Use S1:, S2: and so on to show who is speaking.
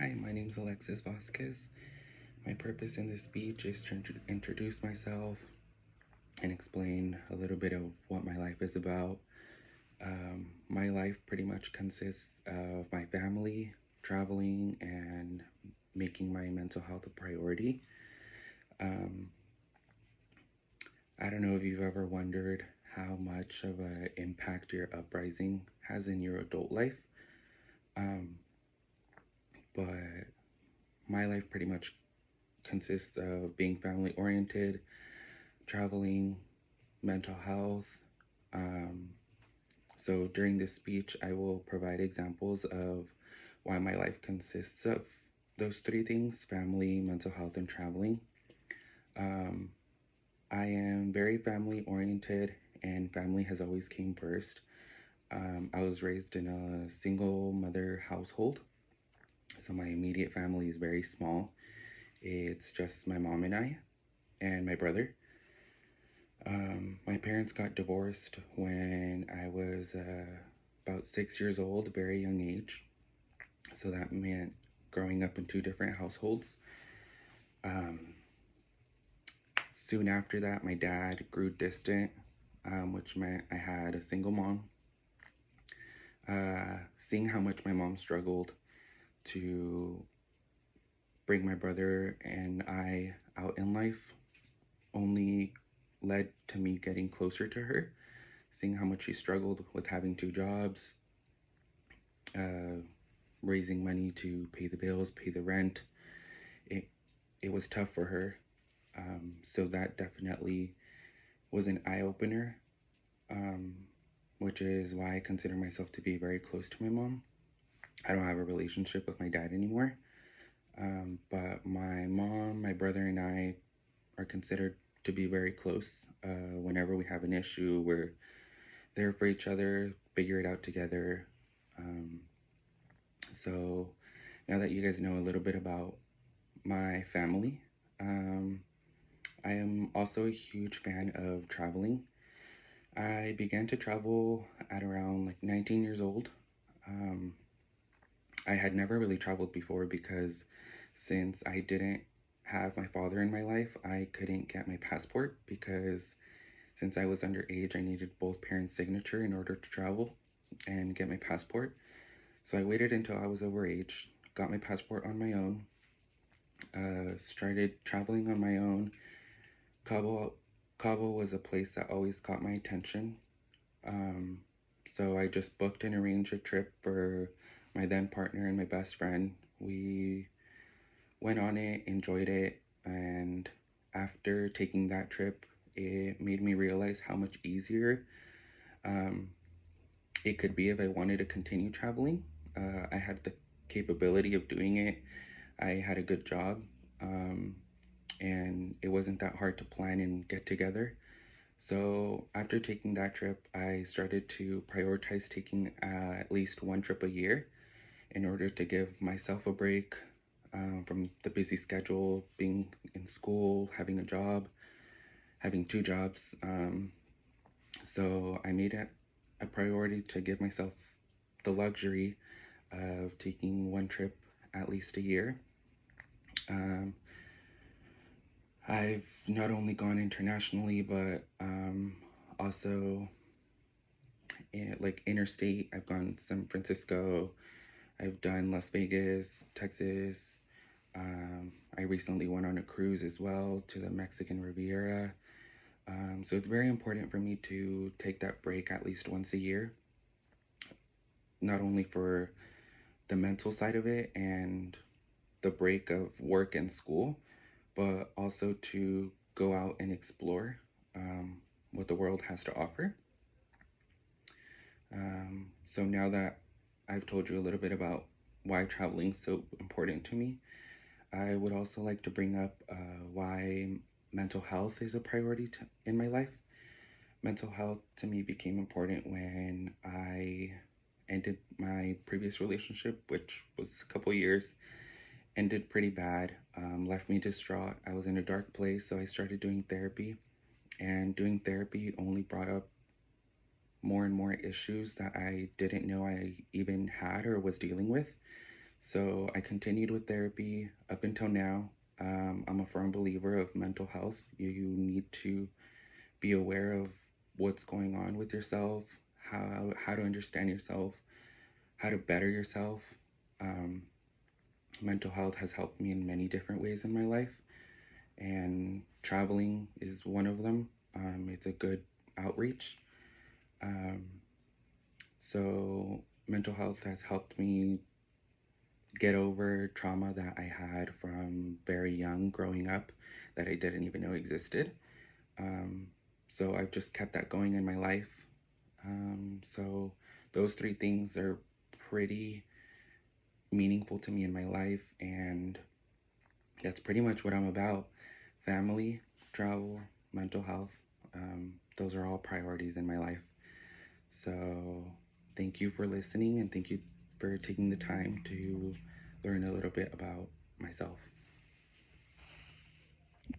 S1: Hi, my name is Alexis Vasquez. My purpose in this speech is to introduce myself and explain a little bit of what my life is about. My life pretty much consists of my family, traveling, and making my mental health a priority. Um, I don't know if you've ever wondered how much of an impact your uprising has in your adult life, um, but my life pretty much consists of being family oriented, traveling, mental health. Um, so during this speech, I will provide examples of why my life consists of those three things: family, mental health, and traveling. Um, I am very family oriented, and family has always came first. I was raised in a single mother household, so my immediate family is very small. It's just my mom and I, and my brother. My parents got divorced when I was about 6 years old, very young age. So that meant growing up in two different households. Um, Soon after that, my dad grew distant, which meant I had a single mom. Seeing how much my mom struggled to bring my brother and I out in life only led to me getting closer to her, seeing how much she struggled with having two jobs, uh, raising money to pay the bills, pay the rent. It it was tough for her. So that definitely was an eye opener, um, which is why I consider myself to be very close to my mom. I don't have a relationship with my dad anymore, but my mom, my brother, and I are considered to be very close. Whenever we have an issue, we're there for each other, figure it out together. Um, so now that you guys know a little bit about my family, um, I am also a huge fan of traveling. I began to travel at around like 19 years old. Um, I had never really traveled before because since I didn't have my father in my life, I couldn't get my passport because since I was underage, I needed both parents' signature in order to travel and get my passport. So I waited until I was overage, got my passport on my own, started traveling on my own. Cabo, Cabo was a place that always caught my attention. Um, so I just booked and arranged a trip for my then partner and my best friend. We went on it, enjoyed it, and after taking that trip, it made me realize how much easier um, it could be if I wanted to continue traveling. I had the capability of doing it. I had a good job, um, and it wasn't that hard to plan and get together. So after taking that trip, I started to prioritize taking at least one trip a year in order to give myself a break from the busy schedule, being in school, having a job, having two jobs. So I made it a priority to give myself the luxury of taking one trip at least a year. Um, I've not only gone internationally, but also like interstate. I've gone San Francisco, I've done Las Vegas, Texas. I recently went on a cruise as well to the Mexican Riviera. So it's very important for me to take that break at least once a year, not only for the mental side of it and the break of work and school, but also to go out and explore what the world has to offer. So now that I've told you a little bit about why traveling is so important to me, I would also like to bring up why mental health is a priority in my life. Mental health to me became important when I ended my previous relationship, which was a couple years, ended pretty bad, left me distraught. I was in a dark place, so I started doing therapy, and doing therapy only brought up more and more issues that I didn't know I even had or was dealing with. So I continued with therapy up until now. I'm a firm believer of mental health. You need to be aware of what's going on with yourself, how to understand yourself, how to better yourself. Um, Mental health has helped me in many different ways in my life, and traveling is one of them. It's a good outreach. Um, so mental health has helped me get over trauma that I had from very young growing up that I didn't even know existed. Um, so I've just kept that going in my life. So those three things are pretty meaningful to me in my life, and that's pretty much what I'm about. Family, travel, mental health. Those are all priorities in my life. So thank you for listening, and thank you for taking the time to learn a little bit about myself.